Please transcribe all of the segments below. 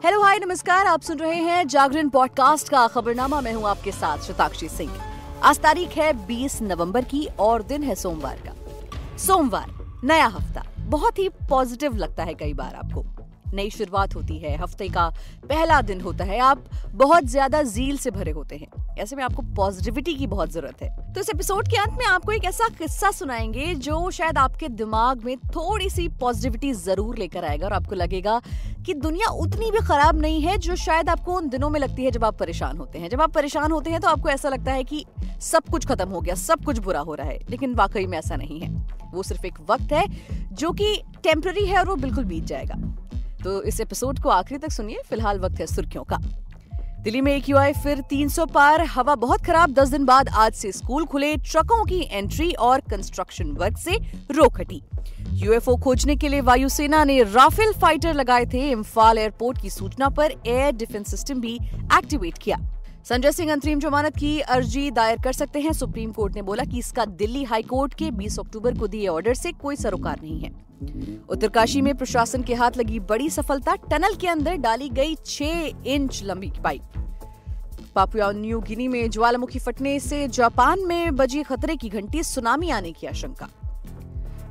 Hello hi नमस्कार, आप सुन रहे हैं जागरण पॉडकास्ट का खबरनामा। मैं हूं आपके साथ शताक्षी सिंह। आज तारीख है 20 नवंबर की और दिन है सोमवार का। सोमवार, नया हफ्ता, बहुत ही पॉजिटिव लगता है। कई बार आपको नई शुरुआत होती है, हफ्ते का पहला दिन होता है, आप बहुत ज्यादा ज़ील से भरे होते हैं। ऐसे में आपको पॉजिटिविटी की बहुत जरूरत है। तो इस एपिसोड के अंत में आपको एक ऐसा किस्सा सुनाएंगे जो शायद आपके दिमाग में थोड़ी सी पॉजिटिविटी जरूर लेकर आएगा और आपको लगेगा कि दुनिया उतनी भी खराब नहीं है जो शायद आपको उन दिनों में लगती है जब आप परेशान होते हैं। जब आप परेशान होते हैं तो आपको ऐसा लगता है कि सब कुछ खत्म हो गया, सब कुछ बुरा हो रहा है, लेकिन वाकई में ऐसा नहीं है। वो सिर्फ एक वक्त है जो कि टेम्पररी है और वो बिल्कुल बीत जाएगा। तो इस एपिसोड को आखिरी तक सुनिए। फिलहाल वक्त है सुर्खियों का। दिल्ली में AQI फिर 300 पार, हवा बहुत खराब। 10 दिन बाद आज से स्कूल खुले, ट्रकों की एंट्री और कंस्ट्रक्शन वर्क से रोक हटी। UFO खोजने के लिए वायुसेना ने राफेल फाइटर लगाए थे। इम्फाल एयरपोर्ट की सूचना पर एयर डिफेंस सिस्टम भी एक्टिवेट किया। संजय सिंह अंतरिम जमानत की अर्जी दायर कर सकते हैं। सुप्रीम कोर्ट ने बोला कि इसका दिल्ली हाई कोर्ट के 20 अक्टूबर को दिए ऑर्डर से कोई सरोकार नहीं है। उत्तरकाशी में प्रशासन के हाथ लगी बड़ी सफलता, टनल के अंदर डाली गई 6 इंच लंबी पाइप। पापुआ न्यू गिनी में ज्वालामुखी फटने से जापान में बजी खतरे की घंटी, सुनामी आने की आशंका।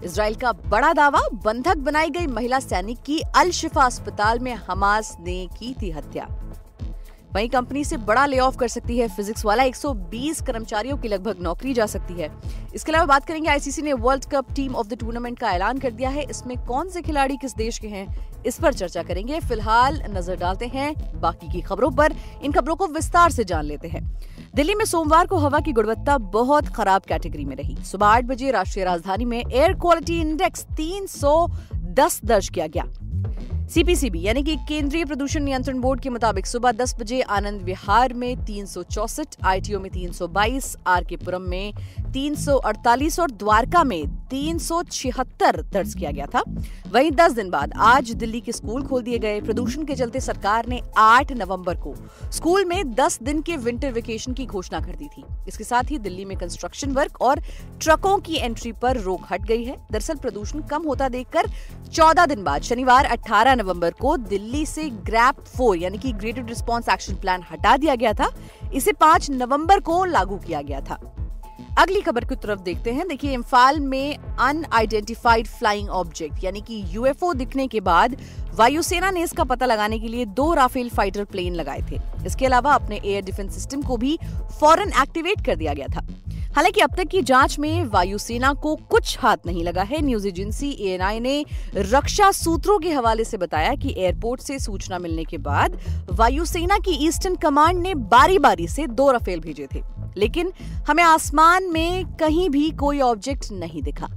इजराइल का बड़ा दावा, बंधक बनाई गई महिला सैनिक की अल शिफा अस्पताल में हमास ने की थी हत्या। वहीं कंपनी से बड़ा ले ऑफ कर सकती है फिजिक्स वाला, 120 कर्मचारियों की लगभग नौकरी जा सकती है। इसके अलावा बात करेंगे, ICC ने world cup team of the tournament का ऐलान कर दिया है। इसमें कौन से खिलाड़ी किस देश के हैं, इस पर चर्चा करेंगे। फिलहाल नजर डालते हैं बाकी की खबरों पर। इन खबरों को विस्तार से जान लेते हैं। दिल्ली में सोमवार को हवा की गुणवत्ता बहुत खराब कैटेगरी में रही। सुबह 8 बजे राष्ट्रीय राजधानी में एयर क्वालिटी इंडेक्स 310 दर्ज किया गया। CPCB यानी कि केंद्रीय प्रदूषण नियंत्रण बोर्ड के मुताबिक सुबह 10 बजे आनंद विहार में 364, ITO में 322, RK पुरम में 348 और द्वारका में 376 दर्ज किया गया था। वहीं 10 दिन बाद आज दिल्ली के स्कूल खोल दिए गए। प्रदूषण के चलते सरकार ने 8 नवंबर को स्कूल में 10 दिन के विंटर वेकेशन की घोषणा कर दी थी। इसके साथ ही दिल्ली में कंस्ट्रक्शन वर्क और ट्रकों की एंट्री पर रोक हट गई है। दरअसल प्रदूषण कम होता देखकर 14 दिन बाद शनिवार 18 नवंबर को दिल्ली से ग्रैप 4 यानी कि ग्रेटेड रिस्पांस एक्शन प्लान हटा दिया गया था। इसे 5 नवंबर को लागू किया गया था। अगली खबर की तरफ देखते हैं। देखिए, इम्फाल में अनआइडेंटिफाइड फ्लाइंग ऑब्जेक्ट यानी कि UFO दिखने के बाद वायुसेना ने इसका पता लगाने के लिए 2 राफेल फाइटर प्लेन लगाए थे। इसके अलावा अपने एयर डिफेंस सिस्टम को भी फौरन एक्टिवेट कर दिया गया था। हालांकि अब तक की जांच में वायुसेना को कुछ हाथ नहीं लगा है। न्यूज एजेंसी ANI ने रक्षा सूत्रों के हवाले से बताया कि एयरपोर्ट से सूचना मिलने के बाद वायुसेना की ईस्टर्न कमांड ने बारी बारी से 2 राफेल भेजे थे, लेकिन हमें आसमान में कहीं भी कोई ऑब्जेक्ट नहीं दिखा।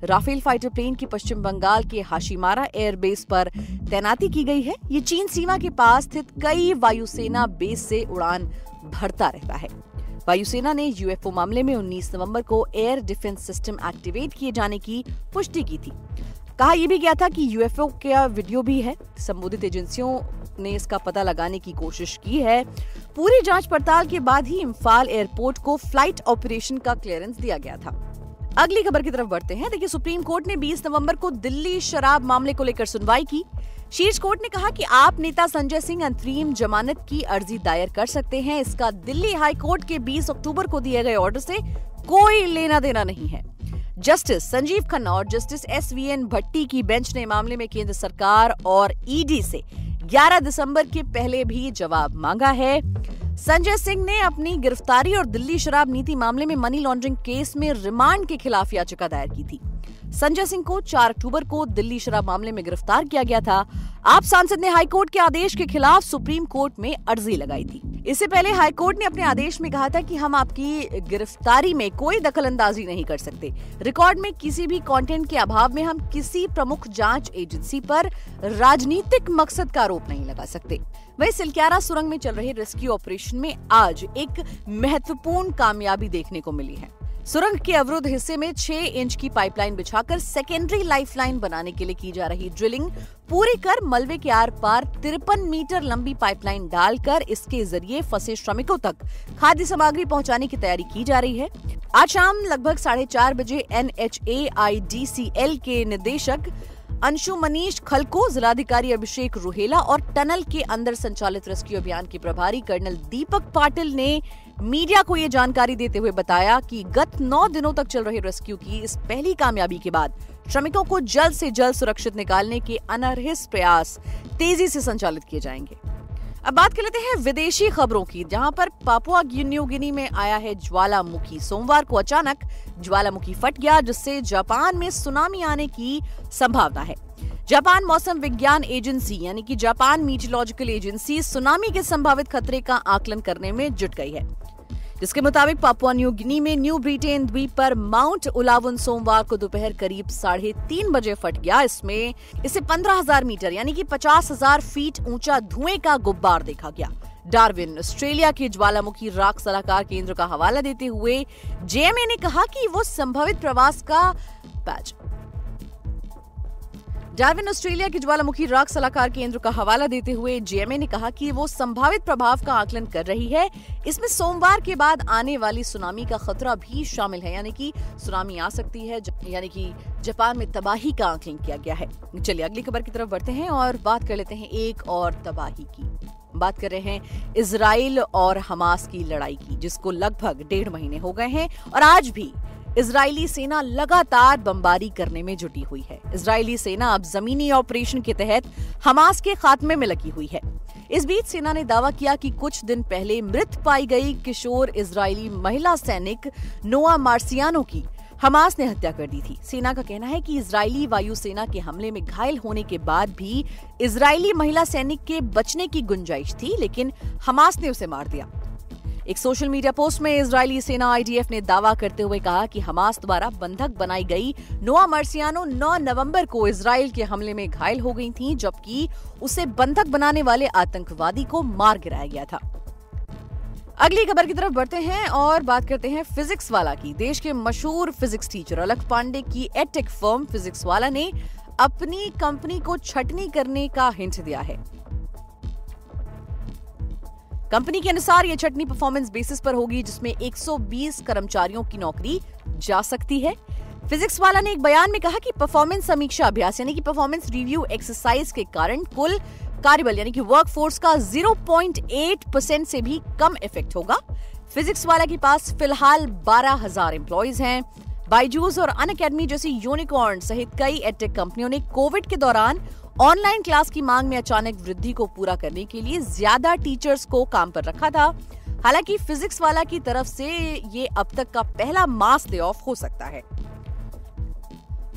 राफेल फाइटर प्लेन की पश्चिम बंगाल के हाशिमारा एयरबेस पर तैनाती की गई है। ये चीन सीमा के पास स्थित कई वायुसेना बेस से उड़ान भरता रहता है। वायुसेना ने UFO मामले में 19 नवंबर को एयर डिफेंस सिस्टम एक्टिवेट किए जाने की पुष्टि की थी। कहा यह भी गया था कि UFO का वीडियो भी है। संबंधित एजेंसियों ने इसका पता लगाने की कोशिश की है। पूरी जांच पड़ताल के बाद ही इम्फाल एयरपोर्ट को फ्लाइट ऑपरेशन का क्लियरेंस दिया गया था। अगली खबर की तरफ बढ़ते हैं। देखिए, सुप्रीम कोर्ट ने 20 नवंबर को दिल्ली शराब मामले को लेकर सुनवाई की। शीर्ष कोर्ट ने कहा कि आप नेता संजय सिंह अंतरिम जमानत की अर्जी दायर कर सकते हैं। इसका दिल्ली हाई कोर्ट के 20 अक्टूबर को दिए गए ऑर्डर से कोई लेना देना नहीं है। जस्टिस संजीव खन्ना और जस्टिस SVN भट्टी की बेंच ने मामले में केंद्र सरकार और ED से 11 दिसंबर के पहले भी जवाब मांगा है। संजय सिंह ने अपनी गिरफ्तारी और दिल्ली शराब नीति मामले में मनी लॉन्ड्रिंग केस में रिमांड के खिलाफ याचिका दायर की थी। संजय सिंह को 4 अक्टूबर को दिल्ली शराब मामले में गिरफ्तार किया गया था। आप सांसद ने हाईकोर्ट के आदेश के खिलाफ सुप्रीम कोर्ट में अर्जी लगाई थी। इससे पहले हाईकोर्ट ने अपने आदेश में कहा था कि हम आपकी गिरफ्तारी में कोई दखलंदाजी नहीं कर सकते। रिकॉर्ड में किसी भी कंटेंट के अभाव में हम किसी प्रमुख जांच एजेंसी पर राजनीतिक मकसद का आरोप नहीं लगा सकते। वहीं सिलक्यारा सुरंग में चल रहे रेस्क्यू ऑपरेशन में आज एक महत्वपूर्ण कामयाबी देखने को मिली है। सुरंग के अवरुद्ध हिस्से में 6 इंच की पाइपलाइन बिछाकर सेकेंडरी लाइफलाइन बनाने के लिए की जा रही ड्रिलिंग पूरी कर मलबे के आर पार 53 मीटर लंबी पाइपलाइन डालकर इसके जरिए फंसे श्रमिकों तक खाद्य सामग्री पहुंचाने की तैयारी की जा रही है। आज शाम लगभग 4:30 बजे NHAIDCL के निदेशक अंशु मनीष खलको, जिलाधिकारी अभिषेक रुहेला और टनल के अंदर संचालित रेस्क्यू अभियान के प्रभारी कर्नल दीपक पाटिल ने मीडिया को यह जानकारी देते हुए बताया कि गत 9 दिनों तक चल रहे रेस्क्यू की इस पहली कामयाबी के बाद श्रमिकों को जल्द से जल्द सुरक्षित निकालने के अनरहित प्रयास तेजी से संचालित किए जाएंगे। अब बात कर लेते हैं विदेशी खबरों की, जहां पर पापुआ न्यू गिनी में आया है ज्वालामुखी। सोमवार को अचानक ज्वालामुखी फट गया, जिससे जापान में सुनामी आने की संभावना है। जापान मौसम विज्ञान एजेंसी यानी कि जापान मीटियोलॉजिकल एजेंसी सुनामी के संभावित खतरे का आकलन करने में जुट गई है, जिसके मुताबिक पापुआ न्यू गिनी में न्यू ब्रिटेन द्वीप पर माउंट उलावुन सोमवार को दोपहर करीब 3:30 बजे फट गया। इसे 15,000 मीटर यानी कि 50,000 फीट ऊंचा धुएं का गुब्बार देखा गया। डार्विन ऑस्ट्रेलिया के ज्वालामुखी राख सलाहकार केंद्र का हवाला देते हुए जेएमए ने कहा कि वो संभावित प्रवास का डार्विन ऑस्ट्रेलिया के ज्वालामुखी राख सलाहकार केंद्र का हवाला देते हुए जेएमए ने कहा कि वो संभावित प्रभाव का आकलन कर रही है। इसमें सोमवार के बाद आने वाली सुनामी का खतरा भी शामिल है, यानी कि सुनामी आ सकती है, यानी कि जापान में तबाही का आकलन किया गया है। चलिए अगली खबर की तरफ बढ़ते हैं और बात कर लेते हैं एक और तबाही की। बात कर रहे हैं इजराइल और हमास की लड़ाई की, जिसको लगभग 1.5 महीने हो गए हैं और आज भी इजरायली सेना लगातार बमबारी करने में जुटी हुई है। इजरायली सेना अब जमीनी ऑपरेशन के तहत हमास के खात्मे में लगी हुई है। इस बीच सेना ने दावा किया कि कुछ दिन पहले मृत पाई गई किशोर इजरायली महिला सैनिक नोआ मार्सियानो की हमास ने हत्या कर दी थी। सेना का कहना है कि इजरायली वायुसेना के हमले में घायल होने के बाद भी इजरायली महिला सैनिक के बचने की गुंजाइश थी, लेकिन हमास ने उसे मार दिया। एक सोशल मीडिया पोस्ट में इजरायली सेना आईडीएफ ने दावा करते हुए कहा कि हमास द्वारा बंधक बनाई गई नोआ मार्सियानो 9 नवंबर को इजराइल के हमले में घायल हो गई थीं, जबकि उसे बंधक बनाने वाले आतंकवादी को मार गिराया गया था। अगली खबर की तरफ बढ़ते हैं और बात करते हैं फिजिक्स वाला की। देश के मशहूर फिजिक्स टीचर अलख पांडे की एडटेक फर्म फिजिक्स वाला ने अपनी कंपनी को छटनी करने का हिंट दिया है। कंपनी के अनुसार यह छटनी परफॉर्मेंस बेसिस पर होगी, जिसमें 120 कर्मचारियों की नौकरी जा सकती है। फिजिक्स वाला ने एक बयान में कहा कि परफॉर्मेंस समीक्षा अभ्यास यानी कि परफॉर्मेंस रिव्यू एक्सरसाइज के कारण कुल कार्यबल यानी कि वर्कफोर्स का 0.8% से भी कम इफेक्ट होगा। फिजिक्स वाला के पास फिलहाल 12,000 एम्प्लॉइज हैं। बायजूस और अनअकैडमी जैसी यूनिकॉर्न सहित कई एडटेक कंपनियों ने कोविड के दौरान ऑनलाइन क्लास की मांग में अचानक वृद्धि को पूरा करने के लिए ज्यादा टीचर्स को काम पर रखा था। हालांकि फिजिक्स वाला की तरफ से ये अब तक का पहला मास डे ऑफ हो सकता है।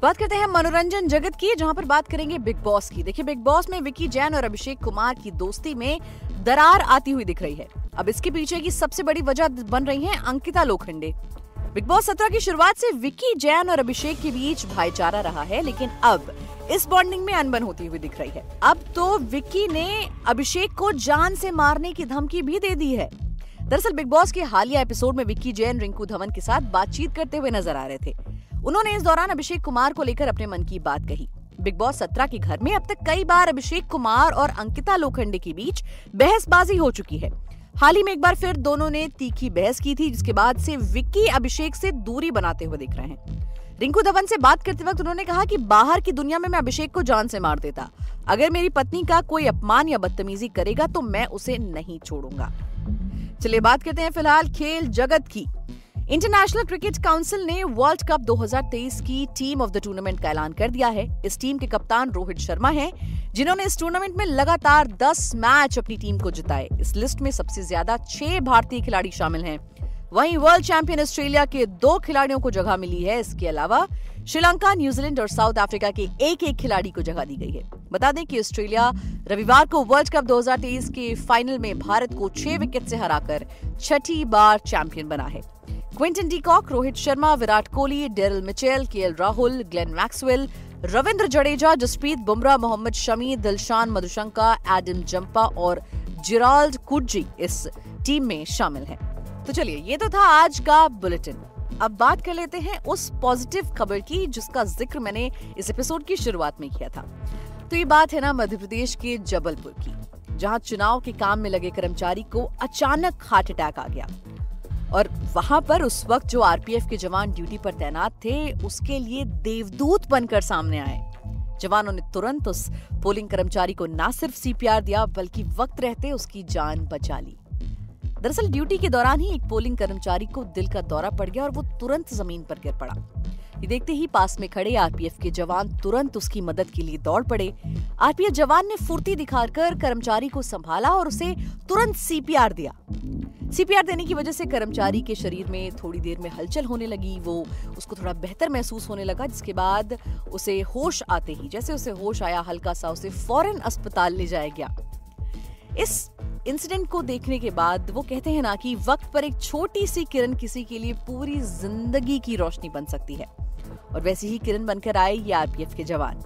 बात करते हैं मनोरंजन जगत की, जहां पर बात करेंगे बिग बॉस की। देखिए, बिग बॉस में विक्की जैन और अभिषेक कुमार की दोस्ती में दरार आती हुई दिख रही है। अब इसके पीछे की सबसे बड़ी वजह बन रही है अंकिता लोखंडे। बिग बॉस 17 की शुरुआत से विक्की जैन और अभिषेक के बीच भाईचारा रहा है, लेकिन अब इस बॉन्डिंग में अनबन होती हुई दिख रही है। अब तो विक्की ने अभिषेक को जान से मारने की धमकी भी दे दी है। दरअसल बिग बॉस के हालिया एपिसोड में विक्की जैन रिंकू धवन के साथ बातचीत करते हुए नजर आ रहे थे। उन्होंने इस दौरान अभिषेक कुमार को लेकर अपने मन की बात कही। बिग बॉस 17 के घर में अब तक कई बार अभिषेक कुमार और अंकिता लोखंडे के बीच बहसबाजी हो चुकी है। हाल ही में एक बार फिर दोनों ने तीखी बहस की थी, जिसके बाद से विक्की अभिषेक से दूरी बनाते हुए दिख रहे हैं। रिंकू धवन से बात करते वक्त उन्होंने कहा कि बाहर की दुनिया में मैं अभिषेक को जान से मार देता। अगर मेरी पत्नी का कोई अपमान या बदतमीजी करेगा तो मैं उसे नहीं छोड़ूंगा। चलिए बात करते हैं फिलहाल खेल जगत की। इंटरनेशनल क्रिकेट काउंसिल ने वर्ल्ड कप 2023 की टीम ऑफ द टूर्नामेंट का ऐलान कर दिया है। इस टीम के कप्तान रोहित शर्मा हैं, जिन्होंने इस टूर्नामेंट में लगातार 10 मैच अपनी टीम को जिताए। इस लिस्ट में सबसे ज्यादा 6 भारतीय खिलाड़ी शामिल हैं। वहीं वर्ल्ड चैंपियन ऑस्ट्रेलिया के 2 खिलाड़ियों को जगह मिली है। इसके अलावा श्रीलंका, न्यूजीलैंड और साउथ अफ्रीका के एक खिलाड़ी को जगह दी गई है। बता दें कि ऑस्ट्रेलिया रविवार को वर्ल्ड कप 2023 के फाइनल में भारत को 6 विकेट से हराकर 6ठी बार चैंपियन बना है। Quinton de Kock, Rohit Sharma, Virat Kohli, Daryl Mitchell, KL Rahul, Glenn Maxwell, Ravindra Jadeja, Jasprit Bumrah, Mohammed Shami, Dilshan Madushanka, Adam Zampa और जेराल्ड कुर्जी इस टीम में शामिल हैं। तो चलिए, ये तो था आज का बुलेटिन। अब बात कर लेते हैं उस पॉजिटिव खबर की जिसका जिक्र मैंने इस एपिसोड की शुरुआत में किया था। तो ये बात है ना मध्य प्रदेश के जबलपुर की, जहां चुनाव के काम में लगे कर्मचारी को अचानक हार्ट अटैक आ गया और वहां पर उस वक्त जो आरपीएफ के जवान ड्यूटी पर तैनात थे उसके लिए देवदूत बनकर सामने आए। जवानों ने तुरंत उस पोलिंग कर्मचारी को ना सिर्फ सीपीआर दिया बल्कि वक्त रहते उसकी जान बचा ली। दरअसल ड्यूटी के दौरान ही एक पोलिंग कर्मचारी को दिल का दौरा पड़ गया और वो तुरंत जमीन पर गिर पड़ा। ये देखते ही पास में खड़े आरपीएफ के जवान तुरंत उसकी मदद के लिए दौड़ पड़े। आरपीएफ जवान ने फुर्ती दिखाकर कर्मचारी को संभाला और उसे तुरंत सीपीआर दिया। सीपीआर देने की वजह से कर्मचारी के शरीर में थोड़ी देर में हलचल होने लगी, वो उसको थोड़ा बेहतर महसूस होने लगा, जिसके बाद उसे होश आते ही जैसे उसे होश आया हल्का सा उसे फौरन अस्पताल ले जाया गया। इस इंसिडेंट को देखने के बाद वो कहते हैं ना कि वक्त पर एक छोटी सी किरण किसी के लिए पूरी जिंदगी की रोशनी बन सकती है, और वैसी ही किरण बनकर आए ये आरपीएफ के जवान।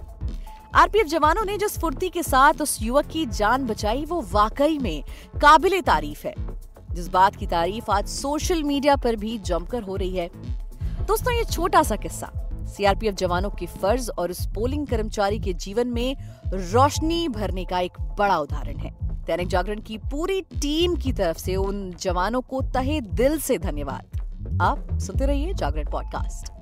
आरपीएफ जवानों ने जिस फुर्ती के साथ उस युवक की जान बचाई वो वाकई में काबिले तारीफ है, जिस बात की तारीफ आज सोशल मीडिया पर भी जमकर हो रही है। दोस्तों, ये छोटा सा किस्सा सीआरपीएफ जवानों के फर्ज और उस पोलिंग कर्मचारी के जीवन में रोशनी भरने का एक बड़ा उदाहरण है। दैनिक जागरण की पूरी टीम की तरफ से उन जवानों को तहे दिल से धन्यवाद। आप सुनते रहिए जागरण पॉडकास्ट।